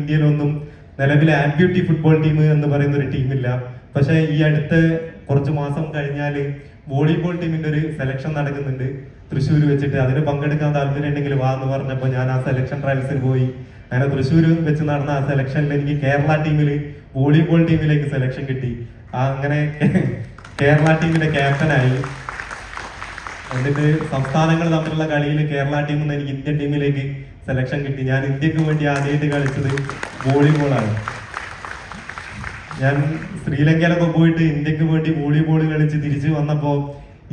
ഇന്ത്യയിലൊന്നും നിലവിലെ amputee football team എന്ന് പറയുന്ന ഒരു ടീമില്ല. പക്ഷെ ഈ അടുത്ത കുറച്ച് മാസം കഴിഞ്ഞാൽ വോളിബോൾ ടീമിന്റെ ഒരു സെലക്ഷൻ നടക്കുന്നുണ്ട് തൃശ്ശൂർ വെച്ചിട്ട്. അതിന് പങ്കെടുക്കാൻ താല്പര്യം ഉണ്ടെങ്കിൽ വാ എന്ന് പറഞ്ഞപ്പോൾ ഞാൻ ആ സെലക്ഷൻ ട്രയൽസിന് പോയി. അങ്ങനെ തൃശ്ശൂർ വെച്ച് നടന്ന ആ സെലക്ഷനിൽ എനിക്ക് കേരള ടീമിൽ വോളിബോൾ ടീമിലേക്ക് സെലക്ഷൻ കിട്ടി. അങ്ങനെ കേരള ടീമിന്റെ ക്യാപ്റ്റനായി. എന്നിട്ട് സംസ്ഥാനങ്ങൾ തമ്മിലുള്ള കളിയിൽ കേരള ടീമിൽ നിന്ന് എനിക്ക് ഇന്ത്യൻ ടീമിലേക്ക് സെലക്ഷൻ കിട്ടി. ഞാൻ ഇന്ത്യക്ക് വേണ്ടി ആദ്യമായിട്ട് കളിച്ചത് വോളിബോളാണ്. ഞാൻ ശ്രീലങ്കയിലൊക്കെ പോയിട്ട് ഇന്ത്യക്ക് വേണ്ടി വോളിബോൾ കളിച്ച് തിരിച്ചു വന്നപ്പോൾ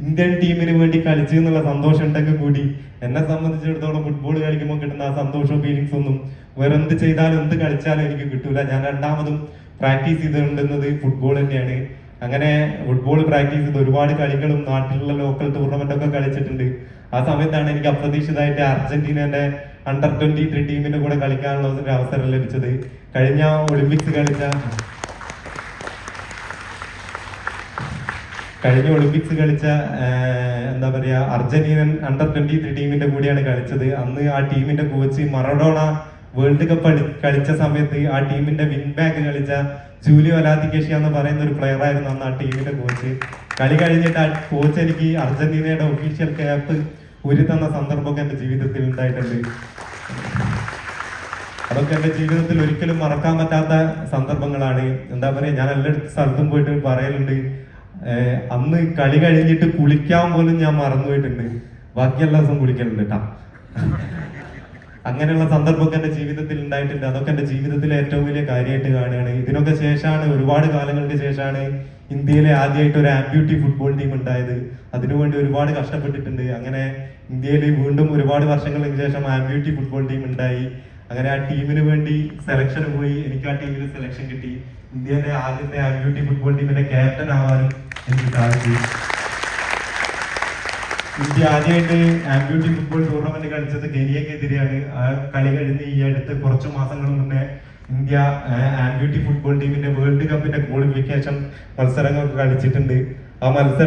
ഇന്ത്യൻ ടീമിന് വേണ്ടി കളിച്ചു എന്നുള്ള സന്തോഷം ഉണ്ടെങ്കിൽ കൂടി എന്നെ സംബന്ധിച്ചിടത്തോളം ഫുട്ബോൾ കളിക്കുമ്പോൾ കിട്ടുന്ന ആ സന്തോഷവും ഫീലിങ്സ് ഒന്നും വേറെ എന്ത് ചെയ്താലും എന്ത് കളിച്ചാലും എനിക്ക് കിട്ടൂല. ഞാൻ രണ്ടാമതും പ്രാക്ടീസ് ചെയ്തിട്ടുണ്ടെന്നത് ഫുട്ബോൾ തന്നെയാണ്. അങ്ങനെ ഫുട്ബോൾ പ്രാക്ടീസ് ചെയ്ത് ഒരുപാട് കളികളും നാട്ടിലുള്ള ലോക്കൽ ടൂർണമെന്റ് ഒക്കെ കളിച്ചിട്ടുണ്ട്. ആ സമയത്താണ് എനിക്ക് അപ്രതീക്ഷിതമായിട്ട് അർജന്റീനയുടെ അണ്ടർ 23 ടീമിന്റെ കൂടെ കളിക്കാനുള്ള ഒരു അവസരം ലഭിച്ചത്. കഴിഞ്ഞ ഒളിമ്പിക്സ് കളിച്ച എന്താ പറയാ അർജന്റീനൻ അണ്ടർ 23 ടീമിന്റെ കൂടെയാണ് കളിച്ചത്. അന്ന് ആ ടീമിന്റെ കോച്ച് മറഡോണ വേൾഡ് കപ്പ് കളിച്ച സമയത്ത് ആ ടീമിന്റെ വിൻ ബാക്ക് കളിച്ച ജൂലിയോ അലാത്തിക്കേഷ്യ എന്ന് പറയുന്ന ഒരു പ്ലെയർ ആയിരുന്നു അന്ന് ആ ടീമിന്റെ കോച്ച്. കളി കഴിഞ്ഞിട്ട് ആ കോച്ച് എനിക്ക് അർജന്റീനയുടെ ഒഫീഷ്യൽ ക്യാപ്പ് ഉരി തന്ന സന്ദർഭമൊക്കെ എന്റെ ജീവിതത്തിൽ ഉണ്ടായിട്ടുണ്ട്. അതൊക്കെ എന്റെ ജീവിതത്തിൽ ഒരിക്കലും മറക്കാൻ പറ്റാത്ത സന്ദർഭങ്ങളാണ്. എന്താ പറയാ, ഞാൻ എല്ലാ സ്ഥലത്തും പോയിട്ട് പറയലുണ്ട്, അന്ന് കളി കഴിഞ്ഞിട്ട് കുളിക്കാൻ പോലും ഞാൻ മറന്നുപോയിട്ടുണ്ട്. ബാക്കി എല്ലാ ദിവസവും കുളിക്കലുണ്ട് കേട്ടാ. അങ്ങനെയുള്ള സന്ദർഭമൊക്കെ എന്റെ ജീവിതത്തിൽ ഉണ്ടായിട്ടുണ്ട്. അതൊക്കെ എന്റെ ജീവിതത്തിലെ ഏറ്റവും വലിയ കാര്യമായിട്ട് കാണുകയാണ്. ഇതിനൊക്കെ ശേഷമാണ്, ഒരുപാട് കാലങ്ങൾക്ക് ശേഷമാണ് ഇന്ത്യയിലെ ആദ്യമായിട്ട് ഒരു ആംബ്യൂട്ടി ഫുട്ബോൾ ടീം ഉണ്ടായത്. അതിനുവേണ്ടി ഒരുപാട് കഷ്ടപ്പെട്ടിട്ടുണ്ട്. അങ്ങനെ ഇന്ത്യയിൽ വീണ്ടും ഒരുപാട് വർഷങ്ങൾക്ക് ശേഷം ആംബ്യൂട്ടി ഫുട്ബോൾ ടീം ഉണ്ടായി. അങ്ങനെ ആ ടീമിന് വേണ്ടി സെലക്ഷന് പോയി. എനിക്ക് ആ ടീമിൽ സെലക്ഷൻ കിട്ടി. ഇന്ത്യയിലെ ആദ്യത്തെ ആംബ്യൂട്ടി ഫുട്ബോൾ ടീമിന്റെ ക്യാപ്റ്റൻ ആവാനും എനിക്ക് സാധിച്ചു. ഇന്ത്യ ആദ്യമായിട്ട് ആംബ്യൂട്ടി ഫുട്ബോൾ ടൂർണമെന്റ് കളിച്ചത് കെനിയക്കെതിരെയാണ്. ആ കളി കഴിഞ്ഞ് ഈ അടുത്ത് കുറച്ചു മാസങ്ങൾ മുന്നേ ഇന്ത്യ ആംബ്യൂട്ടി ഫുട്ബോൾ ടീമിന്റെ വേൾഡ് കപ്പിന്റെ ക്വാളിഫിക്കേഷൻ മത്സരങ്ങളൊക്കെ കളിച്ചിട്ടുണ്ട്. ആ മത്സരം